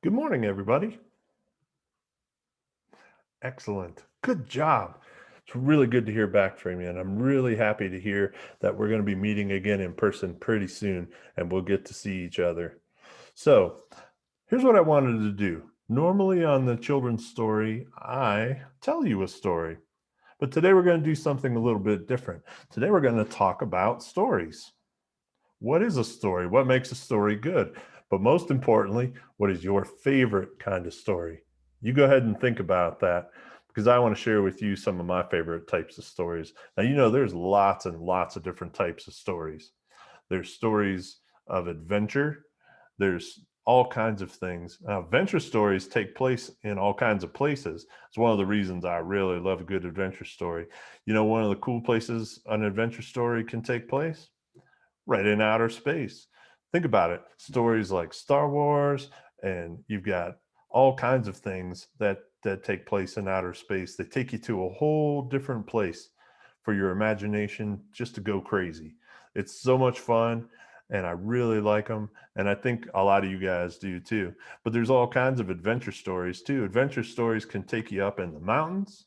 Good morning, everybody. Excellent. Good job. It's really good to hear back from you. And I'm really happy to hear that we're going to be meeting again in person pretty soon and we'll get to see each other. So, here's what I wanted to do. Normally on the children's story, I tell you a story, but today we're going to do something a little bit different. Today we're going to talk about stories. What is a story? What makes a story good? But most importantly, what is your favorite kind of story? You go ahead and think about that because I want to share with you some of my favorite types of stories. Now, there's lots and lots of different types of stories. There's stories of adventure, there's all kinds of things. Now, adventure stories take place in all kinds of places. It's one of the reasons I really love a good adventure story. One of the cool places an adventure story can take place? Right in outer space. Think about it. Stories like Star Wars, and you've got all kinds of things that take place in outer space. They take you to a whole different place for your imagination just to go crazy. It's so much fun, and I really like them, and I think a lot of you guys do too. But there's all kinds of adventure stories too. Adventure stories can take you up in the mountains,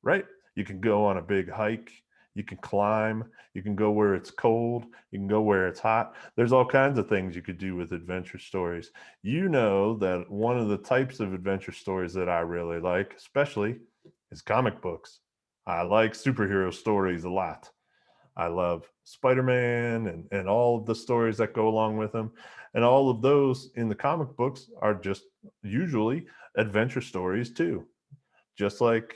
right? You can go on a big hike, you can climb, you can go where it's cold, you can go where it's hot. There's all kinds of things you could do with adventure stories. You know that one of the types of adventure stories that I really like, especially, is comic books. I like superhero stories a lot. I love Spider-Man and all of the stories that go along with them. And all of those in the comic books are just usually adventure stories too, just like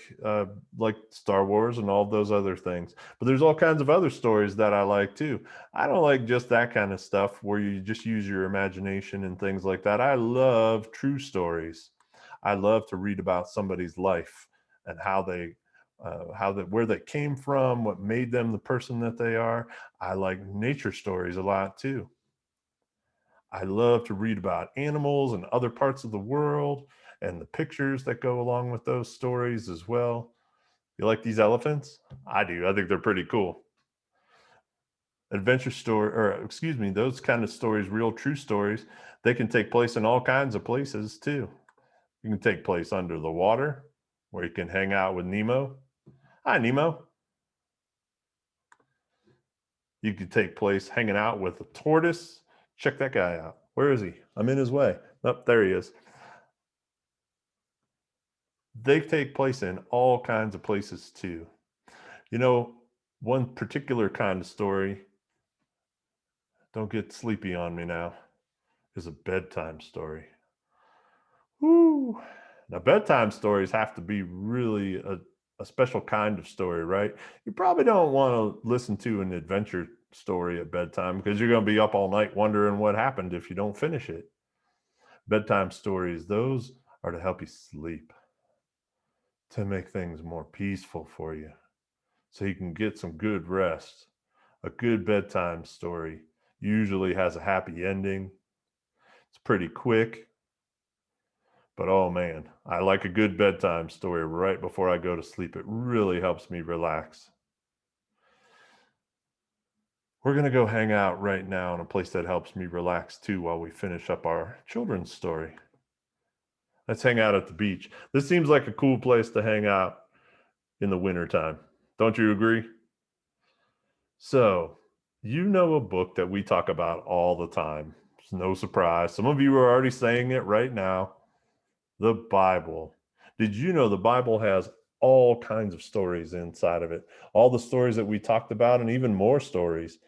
Star Wars and all those other things. But there's all kinds of other stories that I like too. I don't like just that kind of stuff where you just use your imagination and things like that. I love true stories. I love to read about somebody's life and where they came from, what made them the person that they are. I like nature stories a lot too. I love to read about animals and other parts of the world and the pictures that go along with those stories as well. You like these elephants? I do. I think they're pretty cool. Adventure story, or excuse me, those kind of stories, real true stories, they can take place in all kinds of places too. You can take place under the water, where you can hang out with Nemo. Hi, Nemo. You could take place hanging out with a tortoise. Check that guy out. Where is he? I'm in his way. Up there he is. They take place in all kinds of places too. You know, one particular kind of story, don't get sleepy on me now, is a bedtime story. Woo! Now, bedtime stories have to be really a special kind of story, right? You probably don't want to listen to an adventure story at bedtime because you're going to be up all night wondering what happened if you don't finish it. Bedtime stories, those are to help you sleep, to make things more peaceful for you so you can get some good rest. A good bedtime story usually has a happy ending. It's pretty quick, but oh man, I like a good bedtime story right before I go to sleep. It really helps me relax. We're going to go hang out right now in a place that helps me relax too while we finish up our children's story. Let's hang out at the beach. This seems like a cool place to hang out in the wintertime. Don't you agree? So, a book that we talk about all the time. It's no surprise. Some of you are already saying it right now. The Bible. Did you know the Bible has all kinds of stories inside of it? All the stories that we talked about, and even more stories.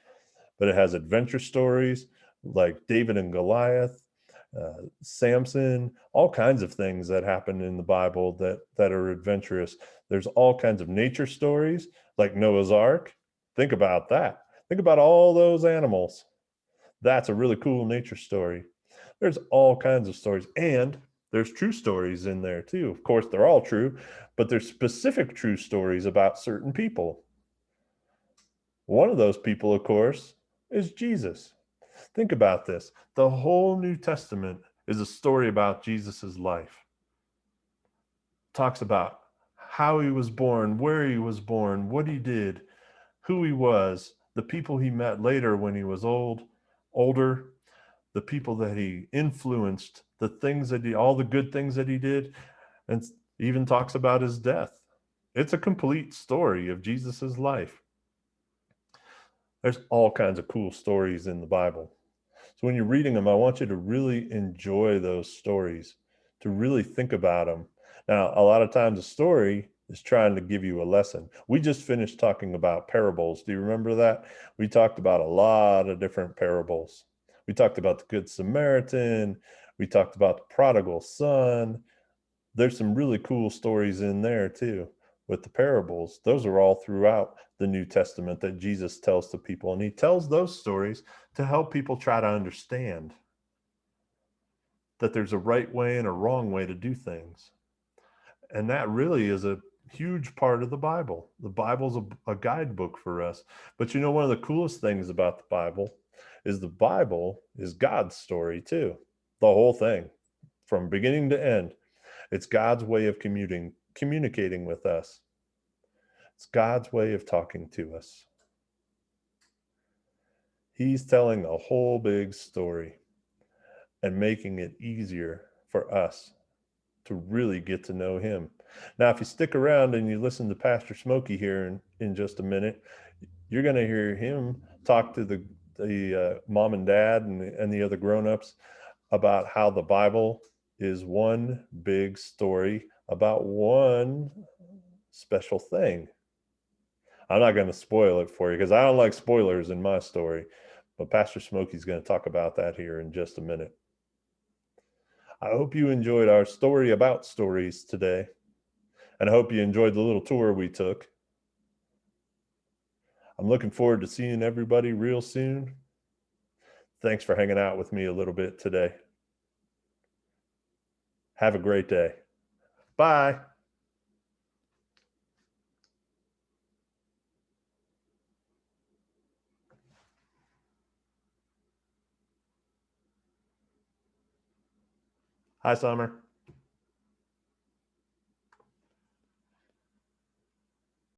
But it has adventure stories like David and Goliath, Samson, all kinds of things that happen in the Bible that are adventurous. There's all kinds of nature stories like Noah's Ark. Think about that. Think about all those animals. That's a really cool nature story. There's all kinds of stories, and there's true stories in there too. Of course, they're all true, but there's specific true stories about certain people. One of those people, of course, is Jesus. Think about this. The whole New Testament is a story about Jesus's life. It talks about how he was born, where he was born, what he did, who he was, the people he met later when he was older. the people that he influenced, the things that all the good things that he did, and even talks about his death. It's a complete story of Jesus's life. There's all kinds of cool stories in the Bible. So when you're reading them, I want you to really enjoy those stories, to really think about them. Now, a lot of times a story is trying to give you a lesson. We just finished talking about parables. Do you remember that? We talked about a lot of different parables. We talked about the Good Samaritan. We talked about the prodigal son. There's some really cool stories in there too with the parables. Those are all throughout the New Testament that Jesus tells to people. And he tells those stories to help people try to understand that there's a right way and a wrong way to do things. And that really is a huge part of the Bible. The Bible's a guidebook for us. But you know, one of the coolest things about the Bible is God's story too. The whole thing, from beginning to end. It's God's way of communicating with us. It's God's way of talking to us. He's telling a whole big story and making it easier for us to really get to know him. Now, if you stick around and you listen to Pastor Smokey here in just a minute, you're going to hear him talk to the mom and dad and the other grown-ups about how the Bible is one big story about one special thing. I'm not going to spoil it for you because I don't like spoilers in my story, but Pastor Smokey's going to talk about that here in just a minute. I hope you enjoyed our story about stories today, and I hope you enjoyed the little tour we took. I'm looking forward to seeing everybody real soon. Thanks for hanging out with me a little bit today. Have a great day. Bye. Hi, Summer.